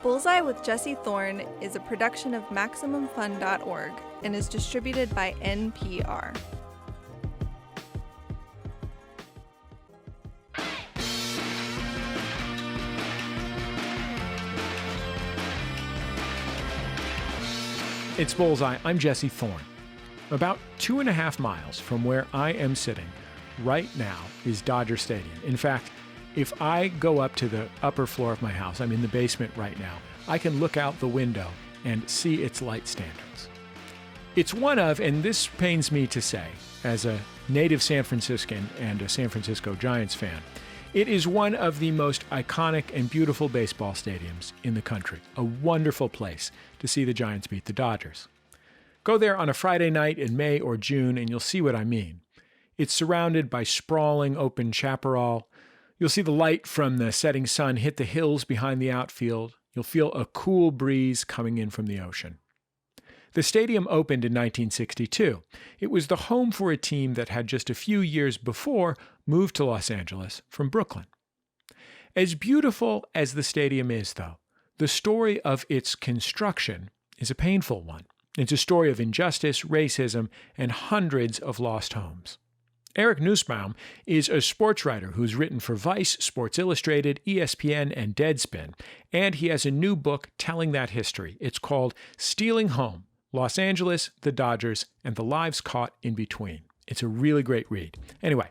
Bullseye with Jesse Thorn is a production of MaximumFun.org and is distributed by NPR. It's Bullseye. I'm Jesse Thorn. About 2.5 miles from where I am sitting right now is Dodger Stadium. In fact, if I go up to the upper floor of my house, I'm in the basement right now, I can look out the window and see its light standards. It's one of, and this pains me to say, as a native San Franciscan and a San Francisco Giants fan, it is one of the most iconic and beautiful baseball stadiums in the country. A wonderful place to see the Giants beat the Dodgers. Go there on a Friday night in May or June and you'll see what I mean. It's surrounded by sprawling open chaparral. You'll see the light from the setting sun hit the hills behind the outfield. You'll feel a cool breeze coming in from the ocean. The stadium opened in 1962. It was the home for a team that had just a few years before moved to Los Angeles from Brooklyn. As beautiful as the stadium is, though, the story of its construction is a painful one. It's a story of injustice, racism, and hundreds of lost homes. Eric Nusbaum is a sports writer who's written for Vice, Sports Illustrated, ESPN, and Deadspin, and he has a new book telling that history. It's called Stealing Home: Los Angeles, the Dodgers, and the Lives Caught in Between. It's a really great read. Anyway,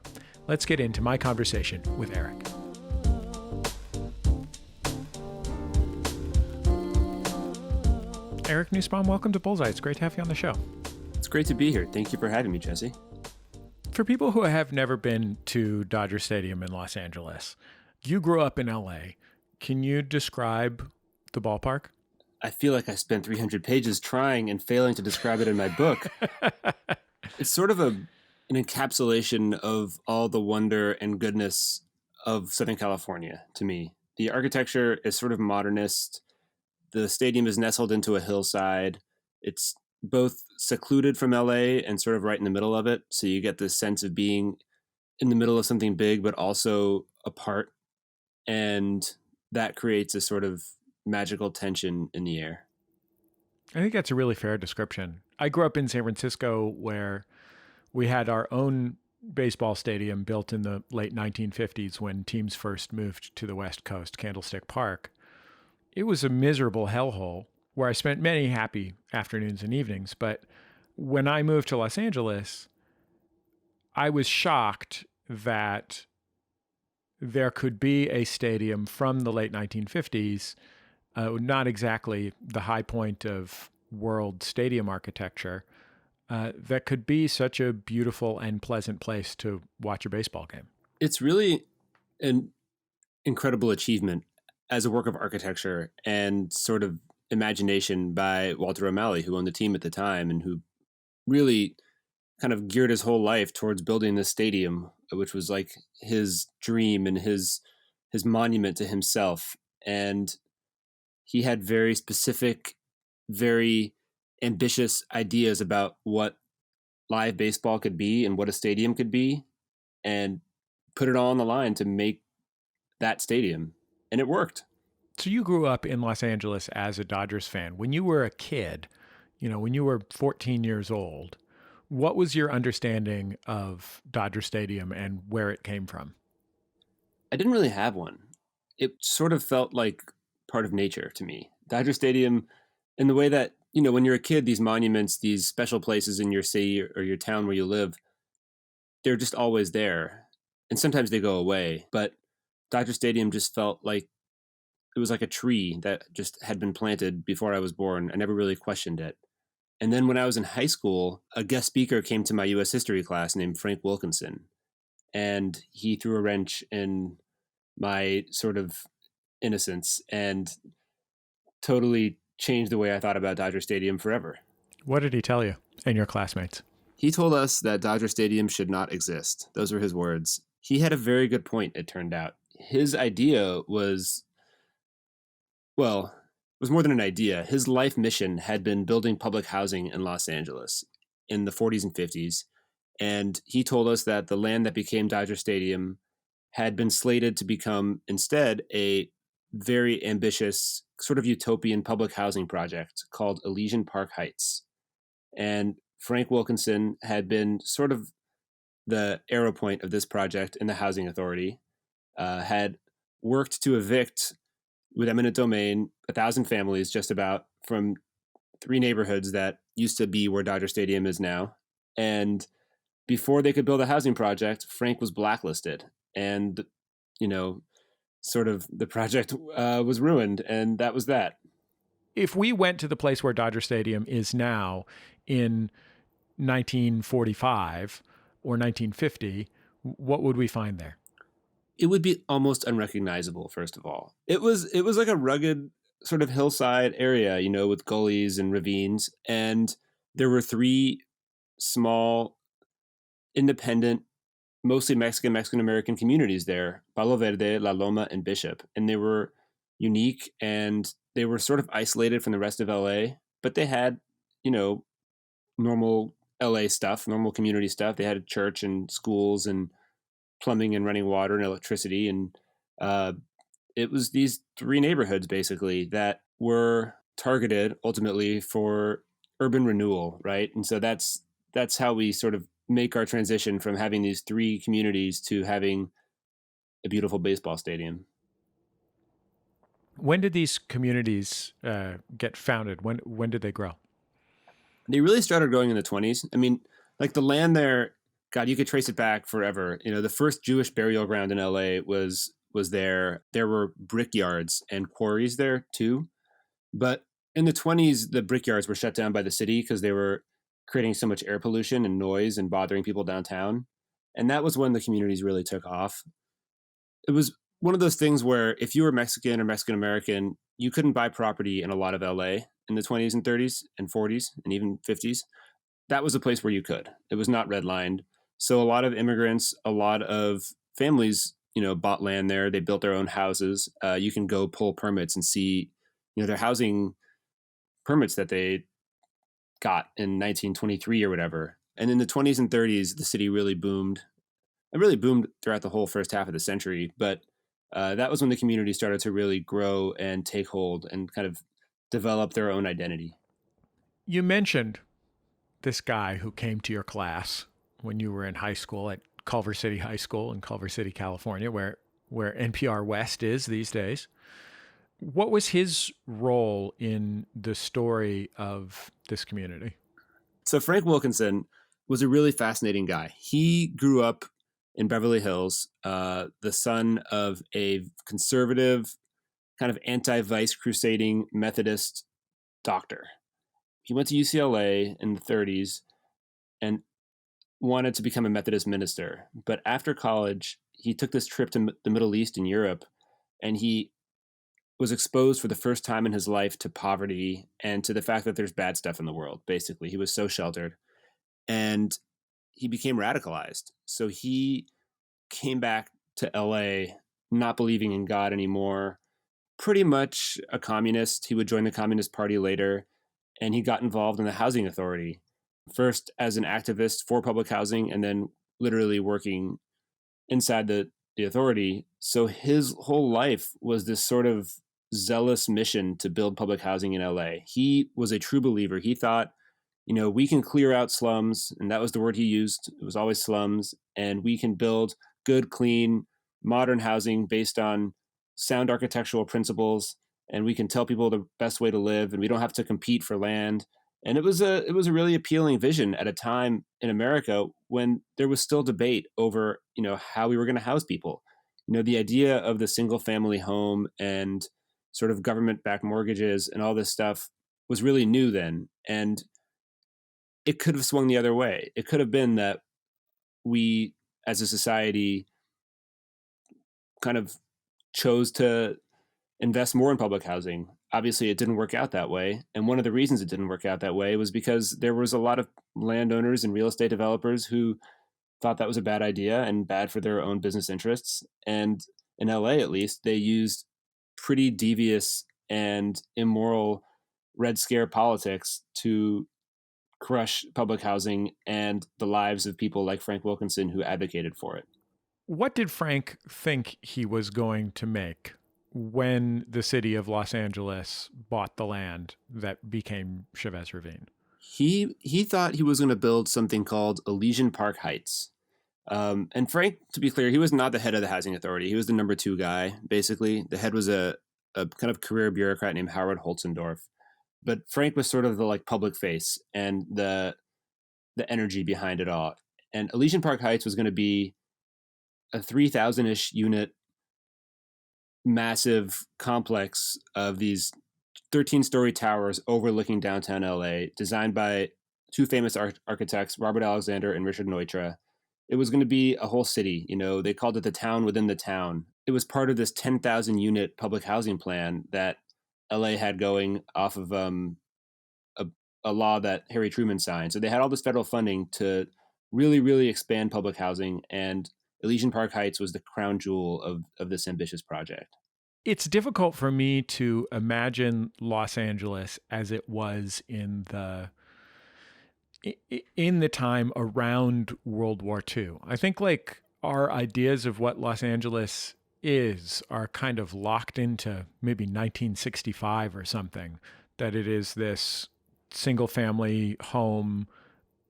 let's get into my conversation with Eric. Eric Nusbaum, welcome to Bullseye. It's great to have you on the show. It's great to be here. Thank you for having me, Jesse. For people who have never been to Dodger Stadium in Los Angeles, you grew up in LA. Can you describe the ballpark? I feel like I spent 300 pages trying and failing to describe it in my book. It's sort of an encapsulation of all the wonder and goodness of Southern California to me. The architecture is sort of modernist. The stadium is nestled into a hillside. It's both secluded from LA and sort of right in the middle of it. So you get this sense of being in the middle of something big, but also apart. And that creates a sort of magical tension in the air. I think that's a really fair description. I grew up in San Francisco where we had our own baseball stadium built in the late 1950s when teams first moved to the West Coast, Candlestick Park. It was a miserable hellhole where I spent many happy afternoons and evenings. But when I moved to Los Angeles, I was shocked that there could be a stadium from the late 1950s, not exactly the high point of world stadium architecture, that could be such a beautiful and pleasant place to watch a baseball game. It's really an incredible achievement as a work of architecture and sort of imagination by Walter O'Malley, who owned the team at the time and who really kind of geared his whole life towards building this stadium, which was like his dream and his monument to himself. And he had very specific, very ambitious ideas about what live baseball could be and what a stadium could be, and put it all on the line to make that stadium. And it worked. So you grew up in Los Angeles as a Dodgers fan. When you were a kid, when you were 14 years old, what was your understanding of Dodger Stadium and where it came from? I didn't really have one. It sort of felt like part of nature to me. Dodger Stadium, in the way that, when you're a kid, these monuments, these special places in your city or your town where you live, they're just always there. And sometimes they go away. But Dodger Stadium just felt like it was like a tree that just had been planted before I was born. I never really questioned it. And then when I was in high school, a guest speaker came to my U.S. history class named Frank Wilkinson. And he threw a wrench in my sort of innocence and totally changed the way I thought about Dodger Stadium forever. What did he tell you and your classmates? He told us that Dodger Stadium should not exist. Those were his words. He had a very good point, it turned out. His idea was more than an idea. His life mission had been building public housing in Los Angeles in the 40s and 50s. And he told us that the land that became Dodger Stadium had been slated to become instead a very ambitious, sort of utopian public housing project called Elysian Park Heights. And Frank Wilkinson had been sort of the arrow point of this project in the housing authority, had worked to evict with eminent domain 1,000 families just about from 3 neighborhoods that used to be where Dodger Stadium is now. And before they could build a housing project, Frank was blacklisted. And, you know, sort of the project was ruined. And that was that. If we went to the place where Dodger Stadium is now in 1945 or 1950, what would we find there? It would be almost unrecognizable, first of all. It was like a rugged sort of hillside area, with gullies and ravines. And there were 3 small, independent, mostly Mexican-American communities there, Palo Verde, La Loma, and Bishop. And they were unique, and they were sort of isolated from the rest of LA, but they had, normal LA stuff, normal community stuff. They had a church and schools and plumbing and running water and electricity. And it was these 3 neighborhoods basically that were targeted ultimately for urban renewal, right? And so that's how we sort of make our transition from having these 3 communities to having a beautiful baseball stadium. When did these communities get founded? When did they grow? They really started growing in the 1920s. I mean, like the land there, God, you could trace it back forever. The first Jewish burial ground in LA was there. There were brickyards and quarries there too. But in the 1920s, the brickyards were shut down by the city because they were creating so much air pollution and noise and bothering people downtown. And that was when the communities really took off. It was one of those things where if you were Mexican or Mexican American, you couldn't buy property in a lot of LA in the 1920s and 1930s and 1940s and even 1950s. That was a place where you could. It was not redlined. So a lot of immigrants, a lot of families, bought land there. They built their own houses. You can go pull permits and see, their housing permits that they got in 1923 or whatever. And in the 1920s and 1930s, the city really boomed. It really boomed throughout the whole first half of the century. But that was when the community started to really grow and take hold and kind of develop their own identity. You mentioned this guy who came to your class when you were in high school at Culver City High School in Culver City, California, where NPR West is these days. What was his role in the story of this community? So Frank Wilkinson was a really fascinating guy. He grew up in Beverly Hills, the son of a conservative, kind of anti-vice crusading Methodist doctor. He went to UCLA in the 1930s and wanted to become a Methodist minister. But after college, he took this trip to the Middle East and Europe, and he was exposed for the first time in his life to poverty and to the fact that there's bad stuff in the world, basically. He was so sheltered. And he became radicalized. So he came back to LA not believing in God anymore, pretty much a communist. He would join the Communist Party later, and he got involved in the housing authority, first as an activist for public housing, and then literally working inside the authority. So his whole life was this sort of zealous mission to build public housing in LA. He was a true believer. He thought, we can clear out slums, and that was the word he used. It was always slums, and we can build good, clean, modern housing based on sound architectural principles, and we can tell people the best way to live, and we don't have to compete for land. And it was a really appealing vision at a time in America when there was still debate over, how we were going to house people. The idea of the single family home and sort of government-backed mortgages and all this stuff was really new then. And it could have swung the other way. It could have been that we, as a society, kind of chose to invest more in public housing. Obviously, it didn't work out that way. And one of the reasons it didn't work out that way was because there was a lot of landowners and real estate developers who thought that was a bad idea and bad for their own business interests. And in LA, at least, they used pretty devious and immoral Red Scare politics to crush public housing and the lives of people like Frank Wilkinson who advocated for it. What did Frank think he was going to make when the city of Los Angeles bought the land that became Chavez Ravine? He thought he was going to build something called Elysian Park Heights. And Frank, to be clear, he was not the head of the housing authority. He was the number two guy, basically. The head was a kind of career bureaucrat named Howard Holzendorf. But Frank was sort of the like public face and the energy behind it all. And Elysian Park Heights was going to be a 3,000-ish unit massive complex of these 13-story towers overlooking downtown LA, designed by two famous architects, Robert Alexander and Richard Neutra. It was going to be a whole city. They called it the town within the town. It was part of this 10,000 unit public housing plan that LA had going off of a law that Harry Truman signed. So they had all this federal funding to really, really expand public housing, and Elysian Park Heights was the crown jewel of this ambitious project. It's difficult for me to imagine Los Angeles as it was in the time around World War II. I think like our ideas of what Los Angeles is are kind of locked into maybe 1965 or something, that it is this single family home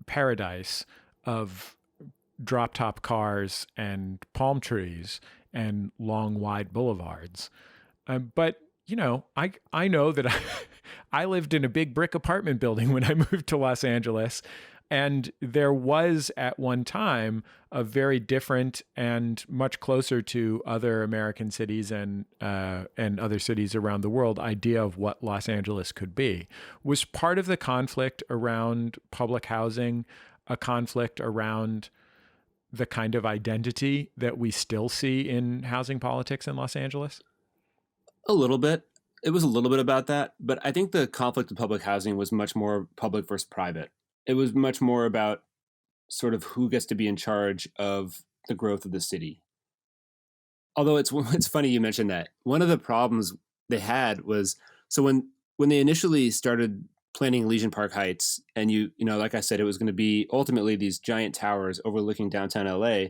paradise of drop top cars and palm trees and long, wide boulevards. But, I know that I lived in a big brick apartment building when I moved to Los Angeles. And there was at one time a very different and much closer to other American cities and other cities around the world idea of what Los Angeles could be. Was part of the conflict around public housing a conflict around the kind of identity that we still see in housing politics in Los Angeles? A little bit. It was a little bit about that, but I think the conflict with public housing was much more public versus private. It was much more about sort of who gets to be in charge of the growth of the city. Although it's funny you mentioned that. One of the problems they had was, so when they initially started planning Elysian Park Heights, and like I said, it was going to be ultimately these giant towers overlooking downtown LA.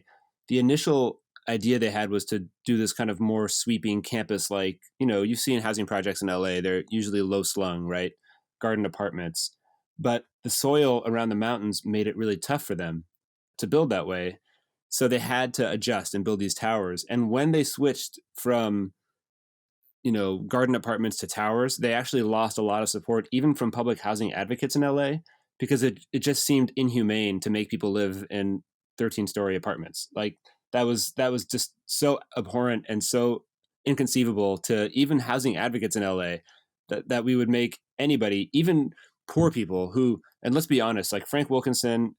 The initial idea they had was to do this kind of more sweeping campus, like, you've seen housing projects in LA. They're usually low slung, right? Garden apartments. But the soil around the mountains made it really tough for them to build that way. So they had to adjust and build these towers. And when they switched from, garden apartments to towers, they actually lost a lot of support, even from public housing advocates in LA, because it just seemed inhumane to make people live in 13-story apartments. Like that was just so abhorrent and so inconceivable to even housing advocates in LA that we would make anybody, even poor people who, and let's be honest, like Frank Wilkinson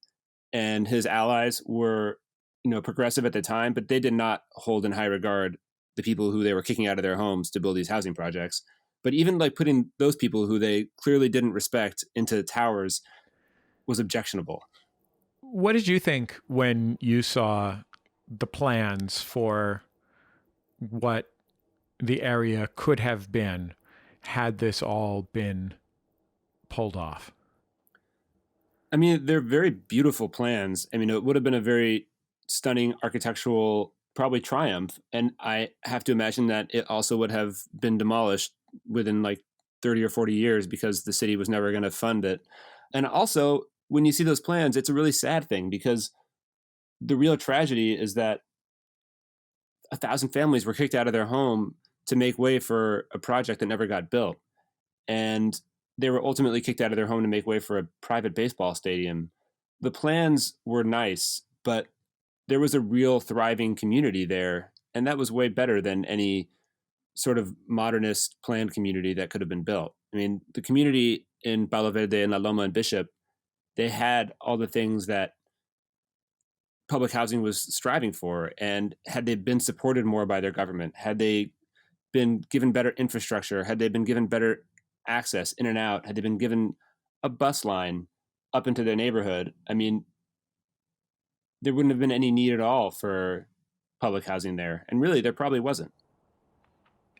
and his allies were, progressive at the time, but they did not hold in high regard the people who they were kicking out of their homes to build these housing projects. But even like putting those people who they clearly didn't respect into towers was objectionable. What did you think when you saw the plans for what the area could have been had this all been pulled off? I mean, they're very beautiful plans. I mean, it would have been a very stunning architectural, probably triumph. And I have to imagine that it also would have been demolished within like 30 or 40 years because the city was never going to fund it. And also, when you see those plans, it's a really sad thing because the real tragedy is that 1,000 families were kicked out of their home to make way for a project that never got built. And they were ultimately kicked out of their home to make way for a private baseball stadium. The plans were nice, but there was a real thriving community there. And that was way better than any sort of modernist planned community that could have been built. I mean, the community in Palo Verde and La Loma and Bishop, they had all the things that public housing was striving for. And had they been supported more by their government, had they been given better infrastructure, had they been given better access in and out, had they been given a bus line up into their neighborhood, I mean, there wouldn't have been any need at all for public housing there. And really, there probably wasn't.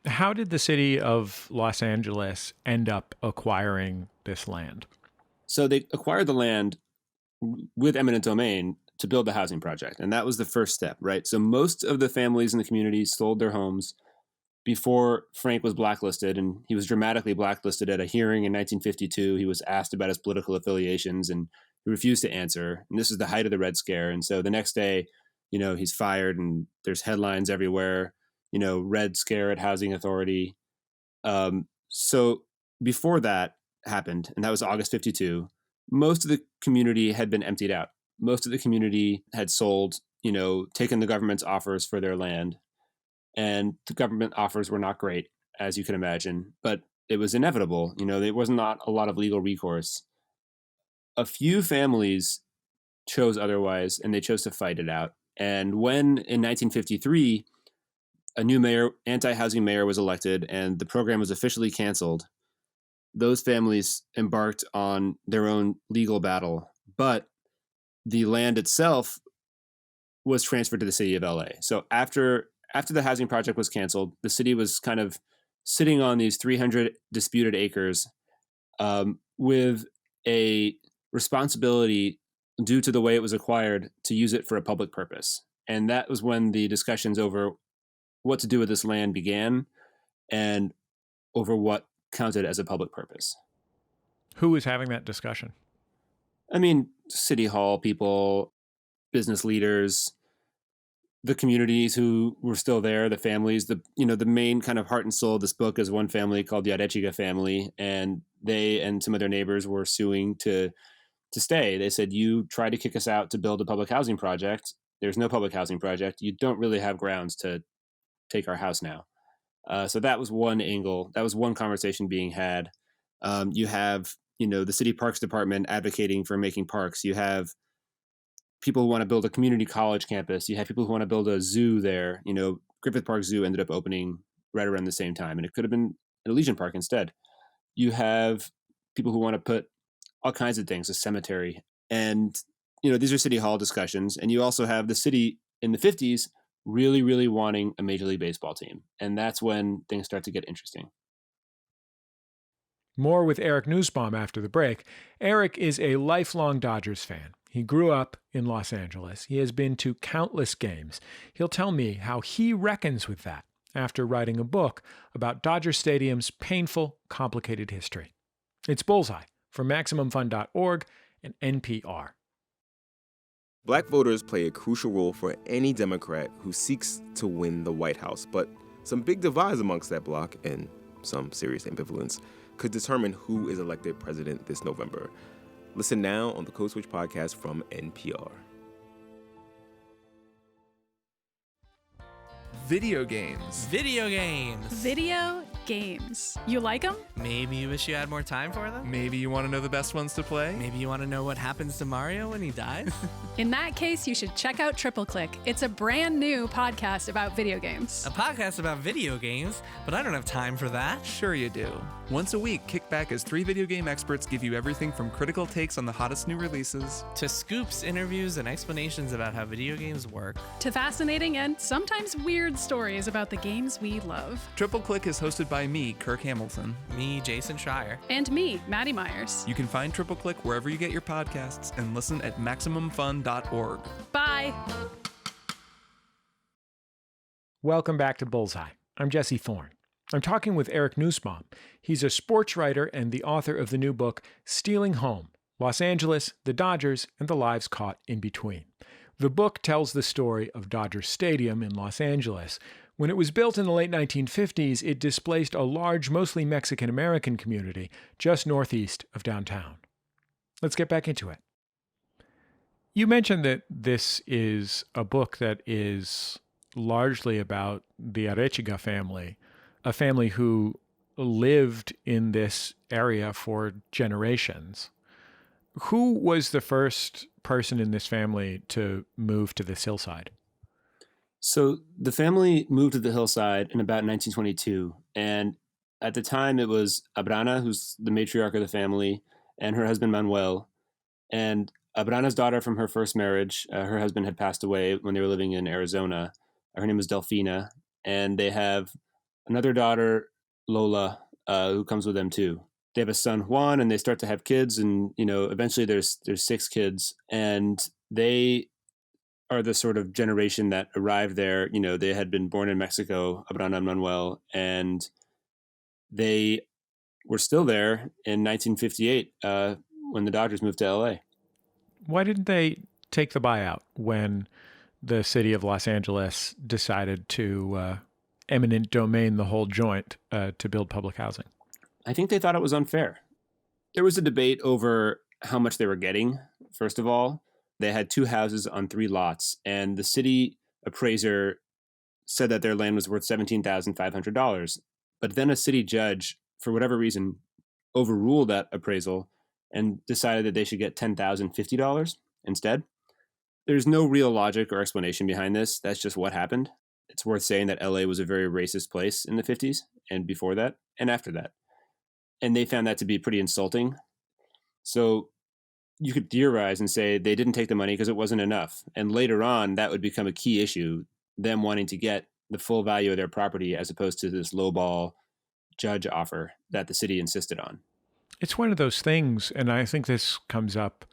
How did the city of Los Angeles end up acquiring this land? So they acquired the land with eminent domain to build the housing project. And that was the first step, right? So most of the families in the community sold their homes before Frank was blacklisted, and he was dramatically blacklisted at a hearing in 1952. He was asked about his political affiliations, and he refused to answer. And this is the height of the Red Scare. And so the next day, he's fired, and there's headlines everywhere, Red Scare at Housing Authority. So before that happened, and that was August 52, most of the community had been emptied out. Most of the community had sold, taken the government's offers for their land. And the government offers were not great, as you can imagine, but it was inevitable. There was not a lot of legal recourse. A few families chose otherwise, and they chose to fight it out. And when in 1953, a new anti-housing mayor was elected, and the program was officially canceled, those families embarked on their own legal battle. But the land itself was transferred to the city of LA. So after the housing project was canceled, the city was kind of sitting on these 300 disputed acres with a responsibility due to the way it was acquired to use it for a public purpose. And that was when the discussions over what to do with this land began, and over what counted as a public purpose. Who was having that discussion? I mean, city hall people, business leaders, the communities who were still there, the families. The main kind of heart and soul of this book is one family called the Arechiga family, and they and some of their neighbors were suing to stay. They said, you tried to kick us out to build a public housing project. There's no public housing project. You don't really have grounds to take our house now. So that was one angle. That was one conversation being had. You have, the city parks department advocating for making parks. You have people who want to build a community college campus. You have people who want to build a zoo there. Griffith Park Zoo ended up opening right around the same time, and it could have been an Elysian Park instead. You have people who want to put all kinds of things, a cemetery. And, these are city hall discussions. And you also have the city in the 50s really, really wanting a Major League Baseball team. And that's when things start to get interesting. More with Eric Nusbaum after the break. Eric is a lifelong Dodgers fan. He grew up in Los Angeles. He has been to countless games. He'll tell me how he reckons with that after writing a book about Dodger Stadium's painful, complicated history. It's Bullseye from MaximumFun.org and NPR. Black voters play a crucial role for any Democrat who seeks to win the White House, but some big divides amongst that bloc and some serious ambivalence could determine who is elected president this November. Listen now on the Code Switch podcast from NPR. Video games. Video games. Video games. You like them? Maybe you wish you had more time for them? Maybe you want to know the best ones to play? Maybe you want to know what happens to Mario when he dies? In that case, you should check out Triple Click. It's a brand new podcast about video games. A podcast about video games? But I don't have time for that. Sure you do. Once a week, kick back as 3 video game experts give you everything from critical takes on the hottest new releases to scoops, interviews, and explanations about how video games work. To fascinating and sometimes weird stories about the games we love. Triple Click is hosted by me, Kirk Hamilton. Me, Jason Schreier. And me, Maddie Myers. You can find Triple Click wherever you get your podcasts and listen at MaximumFun.org. Bye. Welcome back to Bullseye. I'm Jesse Thorn. I'm talking with Eric Nusbaum. He's a sports writer and the author of the new book, Stealing Home: Los Angeles, the Dodgers, and the Lives Caught in Between. The book tells the story of Dodger Stadium in Los Angeles. When it was built in the late 1950s, it displaced a large, mostly Mexican-American community just northeast of downtown. Let's get back into it. You mentioned that this is a book that is largely about the Arechiga family, a family who lived in this area for generations. Who was the first person in this family to move to this hillside? So the family moved to the hillside in about 1922. And at the time, it was Abrana, who's the matriarch of the family, and her husband Manuel. And Abrana's daughter from her first marriage, her husband had passed away when they were living in Arizona. Her name was Delfina. And they have another daughter, Lola, who comes with them too. They have a son, Juan, and they start to have kids. And, eventually there's 6 kids. And they are the sort of generation that arrived there. You know, they had been born in Mexico, Abraham and Manuel, and they were still there in 1958 when the Dodgers moved to LA. Why didn't they take the buyout when the city of Los Angeles decided to eminent domain the whole joint to build public housing? I think they thought it was unfair. There was a debate over how much they were getting, first of all. They had 2 houses on 3 lots, and the city appraiser said that their land was worth $17,500. But then a city judge, for whatever reason, overruled that appraisal and decided that they should get $10,050 instead. There's no real logic or explanation behind this. That's just what happened. It's worth saying that LA was a very racist place in the 50s and before that and after that. And they found that to be pretty insulting. So you could theorize and say they didn't take the money because it wasn't enough. And later on, that would become a key issue, them wanting to get the full value of their property as opposed to this lowball judge offer that the city insisted on. It's one of those things, and I think this comes up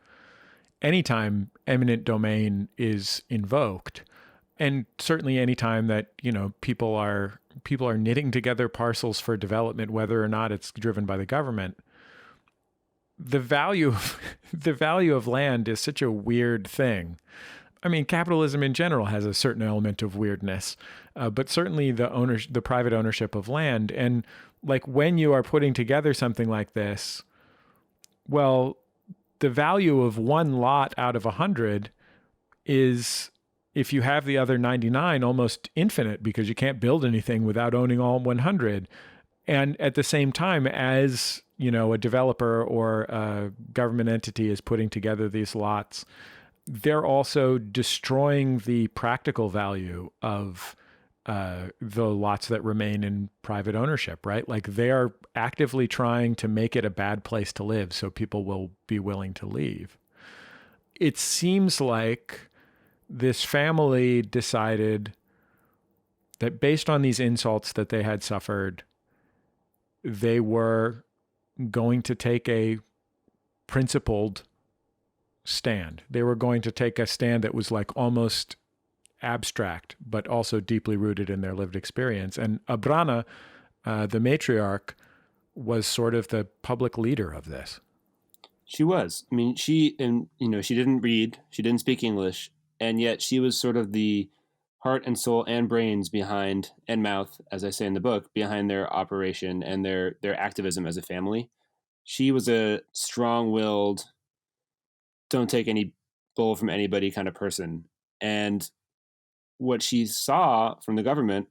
anytime eminent domain is invoked, and certainly anytime that, you know, people are knitting together parcels for development, whether or not it's driven by the government. The value of land is such a weird thing. I mean, capitalism in general has a certain element of weirdness, but certainly the private ownership of land. And like when you are putting together something like this, well, the value of one lot out of 100 is, if you have the other 99, almost infinite, because you can't build anything without owning all 100. And at the same time, as you know, a developer or a government entity is putting together these lots, they're also destroying the practical value of the lots that remain in private ownership, right? Like they are actively trying to make it a bad place to live so people will be willing to leave. It seems like this family decided that based on these insults that they had suffered, they were going to take a principled stand. They were going to take a stand that was like almost abstract, but also deeply rooted in their lived experience. And Abrana, the matriarch, was sort of the public leader of this. She was. I mean, she didn't read, she didn't speak English, and yet she was sort of the heart and soul and brains behind, and mouth, as I say in the book, behind their operation and their activism as a family. She was a strong-willed, don't take any bull from anybody kind of person. And what she saw from the government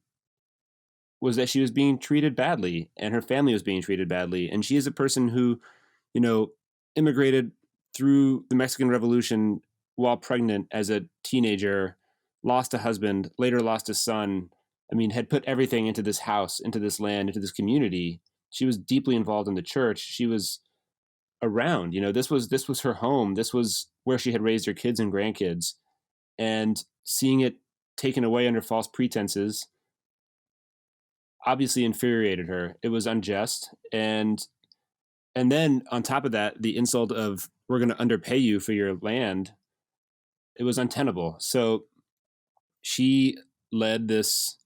was that she was being treated badly and her family was being treated badly. And she is a person who, you know, immigrated through the Mexican Revolution while pregnant as a teenager, lost a husband, later lost a son. I mean, had put everything into this house, into this land, into this community. She was deeply involved in the church. She was around, you know, this was her home. This was where she had raised her kids and grandkids. And seeing it taken away under false pretenses obviously infuriated her. It was unjust. And then on top of that, the insult of, we're going to underpay you for your land, it was untenable. So she led this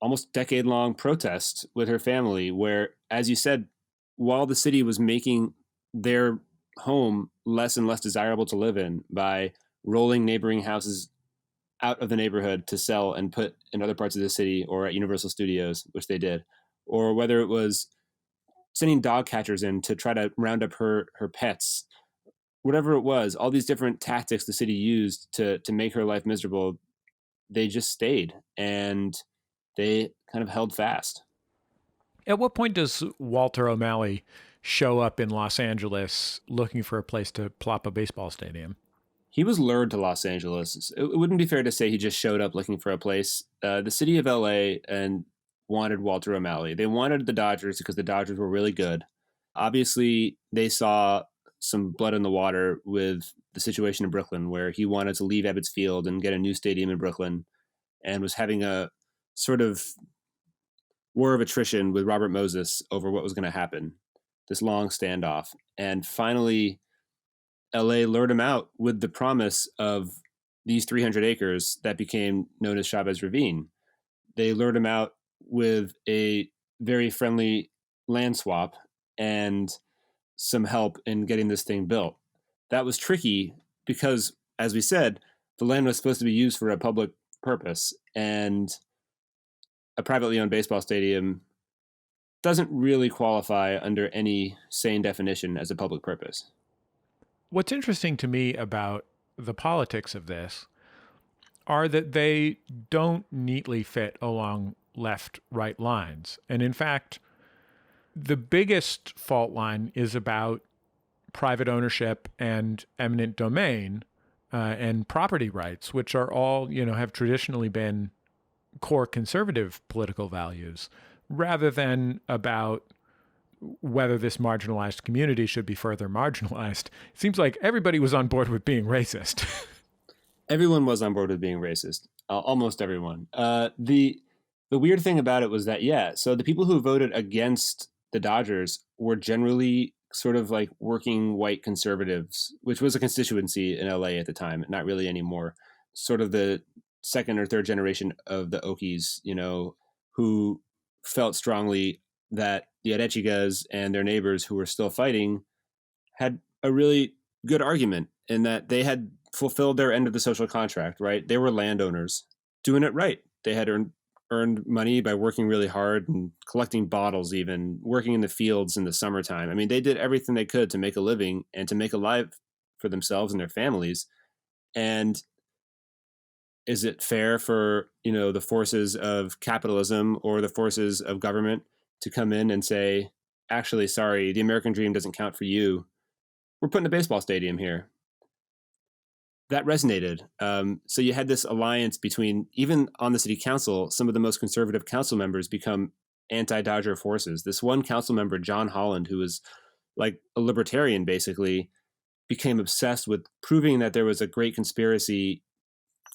almost decade-long protest with her family where, as you said, while the city was making their home less and less desirable to live in by rolling neighboring houses out of the neighborhood to sell and put in other parts of the city or at Universal Studios, which they did, or whether it was sending dog catchers in to try to round up her pets, whatever it was, all these different tactics the city used to make her life miserable, they just stayed and they kind of held fast. At what point does Walter O'Malley show up in Los Angeles looking for a place to plop a baseball stadium? He was lured to Los Angeles. It wouldn't be fair to say he just showed up looking for a place. The city of LA and wanted Walter O'Malley. They wanted the Dodgers because the Dodgers were really good. Obviously, they saw some blood in the water with the situation in Brooklyn where he wanted to leave Ebbets Field and get a new stadium in Brooklyn and was having a sort of war of attrition with Robert Moses over what was going to happen, this long standoff. And finally, LA lured him out with the promise of these 300 acres that became known as Chavez Ravine. They lured him out with a very friendly land swap and some help in getting this thing built. That was tricky because, as we said, the land was supposed to be used for a public purpose, and a privately owned baseball stadium doesn't really qualify under any sane definition as a public purpose. What's interesting to me about the politics of this are that they don't neatly fit along left-right lines. And in fact, the biggest fault line is about private ownership and eminent domain and property rights, which are all, have traditionally been core conservative political values, rather than about whether this marginalized community should be further marginalized. It seems like everybody was on board with being racist. Everyone was on board with being racist. Almost everyone. The weird thing about it was that, so the people who voted against the Dodgers were generally sort of like working white conservatives, which was a constituency in LA at the time, not really anymore. Sort of the second or third generation of the Okies, who felt strongly that the Arechigas and their neighbors who were still fighting had a really good argument in that they had fulfilled their end of the social contract, right? They were landowners doing it right. They had earned money by working really hard and collecting bottles, even working in the fields in the summertime. I mean, they did everything they could to make a living and to make a life for themselves and their families. And is it fair for, the forces of capitalism or the forces of government to come in and say, actually, sorry, the American dream doesn't count for you. We're putting a baseball stadium here. That resonated. So you had this alliance between, even on the city council, some of the most conservative council members become anti-Dodger forces. This one council member, John Holland, who was like a libertarian, basically, became obsessed with proving that there was a great conspiracy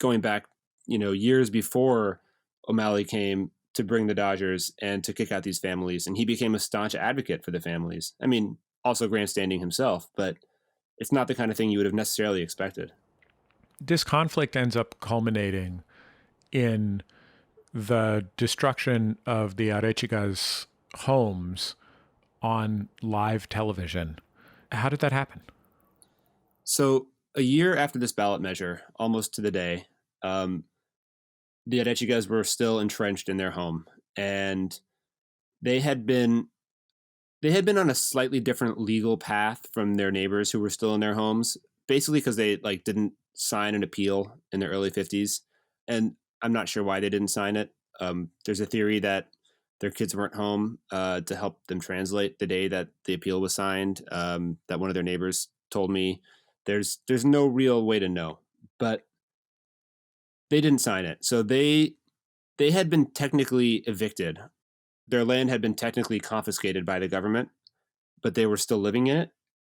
going back, years before O'Malley came to bring the Dodgers and to kick out these families. And he became a staunch advocate for the families. I mean, also grandstanding himself, but it's not the kind of thing you would have necessarily expected. This conflict ends up culminating in the destruction of the Arechigas' homes on live television. How did that happen? So a year after this ballot measure, almost to the day, the Arechigas were still entrenched in their home, and they had been on a slightly different legal path from their neighbors who were still in their homes, basically because they didn't sign an appeal in the early 50s. And I'm not sure why they didn't sign it. There's a theory that their kids weren't home to help them translate the day that the appeal was signed, that one of their neighbors told me. There's no real way to know, but they didn't sign it. So they had been technically evicted. Their land had been technically confiscated by the government, but they were still living in it.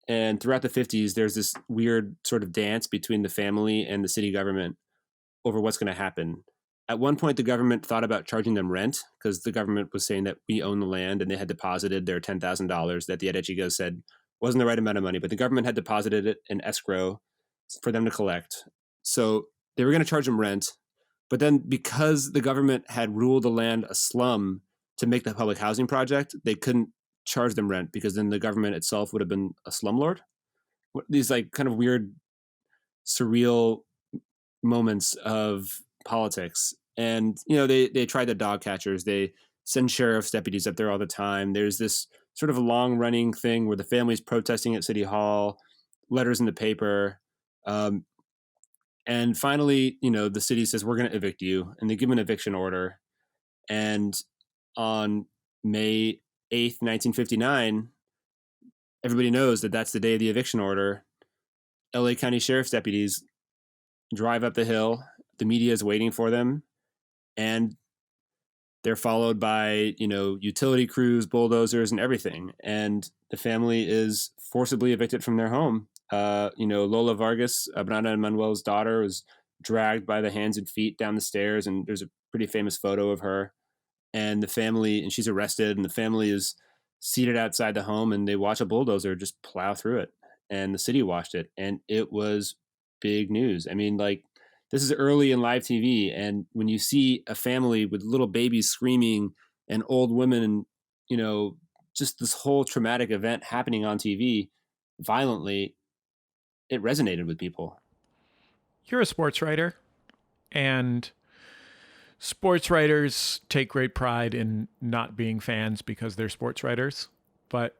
And throughout the 50s, there's this weird sort of dance between the family and the city government over what's going to happen. At one point, the government thought about charging them rent because the government was saying that we own the land, and they had deposited their $10,000 that the Arechigas said wasn't the right amount of money, but the government had deposited it in escrow for them to collect. So they were going to charge them rent. But then because the government had ruled the land a slum to make the public housing project, they couldn't charge them rent because then the government itself would have been a slumlord. These kind of weird, surreal moments of politics. And, they tried the dog catchers. They send sheriff's deputies up there all the time. There's this sort of a long running thing where the family's protesting at City Hall, letters in the paper. And finally, the city says, we're going to evict you. And they give an eviction order. And on May 8th, 1959, everybody knows that that's the day of the eviction order. LA County Sheriff's deputies drive up the hill. The media is waiting for them. And they're followed by, utility crews, bulldozers, and everything. And the family is forcibly evicted from their home. Lola Vargas, Abrana and Manuel's daughter, was dragged by the hands and feet down the stairs. And there's a pretty famous photo of her. And the family, and she's arrested, and the family is seated outside the home, and they watch a bulldozer just plow through it. And the city watched it, and it was big news. I mean, this is early in live TV. And when you see a family with little babies screaming and old women, just this whole traumatic event happening on TV violently, it resonated with people. You're a sports writer, and sports writers take great pride in not being fans because they're sports writers. But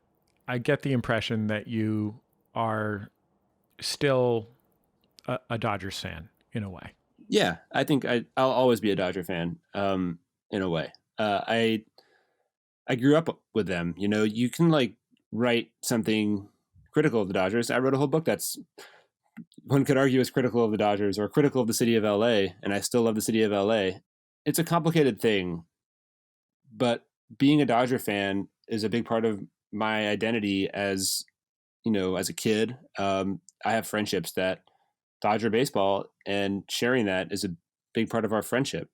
I get the impression that you are still a Dodgers fan in a way. Yeah, I think I'll always be a Dodger fan in a way. I grew up with them. You can write something critical of the Dodgers. I wrote a whole book that's, one could argue, is critical of the Dodgers or critical of the city of LA, and I still love the city of LA. It's a complicated thing, but being a Dodger fan is a big part of my identity as a kid. I have friendships that Dodger baseball, and sharing that is a big part of our friendship.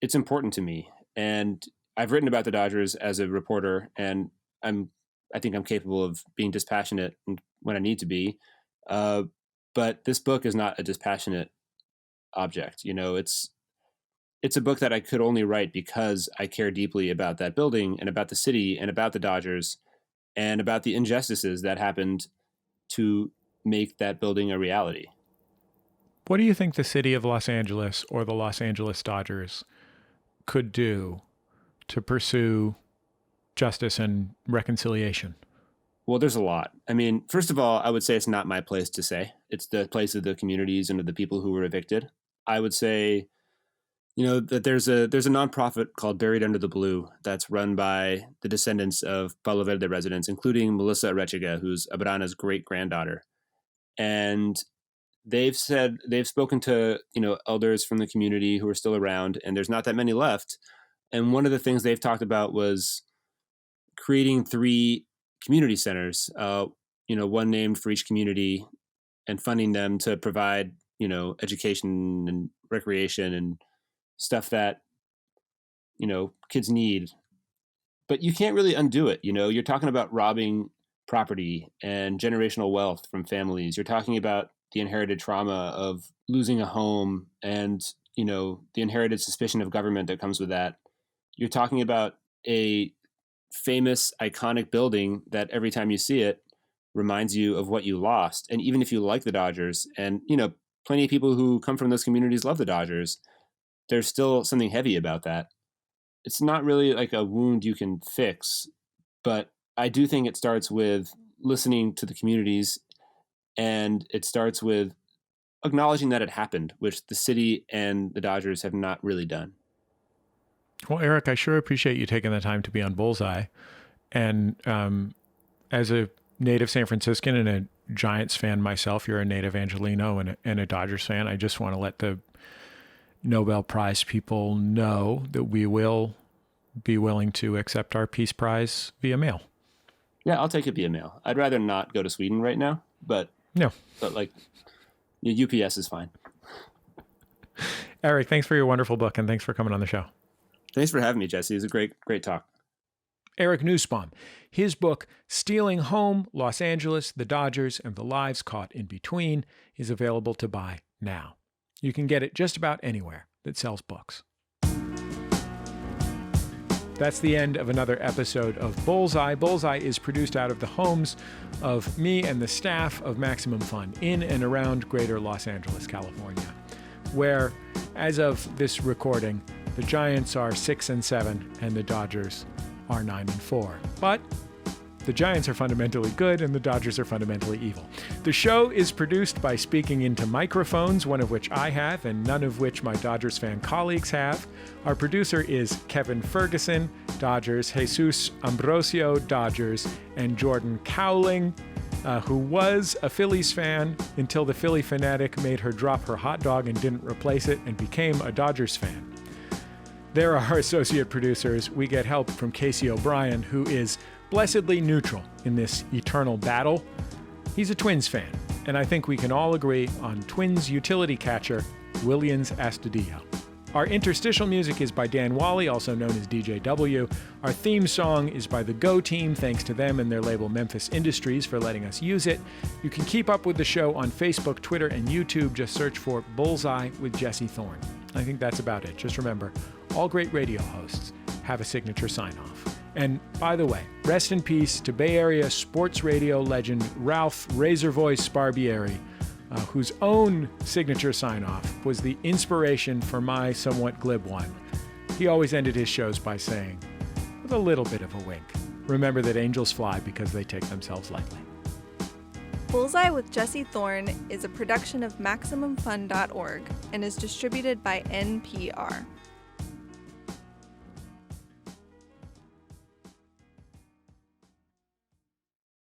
It's important to me, and I've written about the Dodgers as a reporter, and I think I'm capable of being dispassionate when I need to be. But this book is not a dispassionate object. It's a book that I could only write because I care deeply about that building and about the city and about the Dodgers and about the injustices that happened to make that building a reality. What do you think the city of Los Angeles or the Los Angeles Dodgers could do to pursue justice and reconciliation? Well, there's a lot. I mean, first of all, I would say it's not my place to say. It's the place of the communities and of the people who were evicted. I would say, that there's a nonprofit called Buried Under the Blue that's run by the descendants of Palo Verde residents, including Melissa Arechiga, who's Abrana's great-granddaughter. And they've spoken to, elders from the community who are still around, and there's not that many left. And one of the things they've talked about was creating 3 community centers, one named for each community, and funding them to provide, education and recreation and stuff that, kids need. But you can't really undo it. You're talking about robbing property and generational wealth from families. You're talking about the inherited trauma of losing a home and, the inherited suspicion of government that comes with that. You're talking about a famous, iconic building that every time you see it reminds you of what you lost. And even if you like the Dodgers, and, plenty of people who come from those communities love the Dodgers, there's still something heavy about that. It's not really like a wound you can fix, but I do think it starts with listening to the communities, and it starts with acknowledging that it happened, which the city and the Dodgers have not really done. Well, Eric, I sure appreciate you taking the time to be on Bullseye. And as a native San Franciscan and a Giants fan myself, you're a native Angelino and a Dodgers fan. I just want to let the Nobel Prize people know that we will be willing to accept our Peace Prize via mail. Yeah, I'll take it via mail. I'd rather not go to Sweden right now, but UPS is fine. Eric, thanks for your wonderful book, and thanks for coming on the show. Thanks for having me, Jesse. It was a great talk. Eric Nusbaum. His book, Stealing Home, Los Angeles, the Dodgers, and the Lives Caught in Between, is available to buy now. You can get it just about anywhere that sells books. That's the end of another episode of Bullseye. Bullseye is produced out of the homes of me and the staff of Maximum Fun in and around greater Los Angeles, California, where, as of this recording, the Giants are 6-7 and the Dodgers are 9-4. But the Giants are fundamentally good and the Dodgers are fundamentally evil. The show is produced by speaking into microphones, one of which I have and none of which my Dodgers fan colleagues have. Our producer is Kevin Ferguson, Dodgers, Jesus Ambrosio, Dodgers, and Jordan Cowling, who was a Phillies fan until the Philly fanatic made her drop her hot dog and didn't replace it and became a Dodgers fan. They're our associate producers. We get help from Casey O'Brien, who is blessedly neutral in this eternal battle. He's a Twins fan, and I think we can all agree on Twins utility catcher Willians Astudillo. Our interstitial music is by Dan Wally, also known as DJW. Our theme song is by the Go Team. Thanks to them and their label Memphis Industries for letting us use it. You can keep up with the show on Facebook, Twitter, and YouTube. Just search for Bullseye with Jesse Thorn. I think that's about it. Just remember, all great radio hosts have a signature sign-off. And by the way, rest in peace to Bay Area sports radio legend Ralph Razor Voice Sparbieri, whose own signature sign-off was the inspiration for my somewhat glib one. He always ended his shows by saying, with a little bit of a wink, remember that angels fly because they take themselves lightly. Bullseye with Jesse Thorn is a production of MaximumFun.org and is distributed by NPR.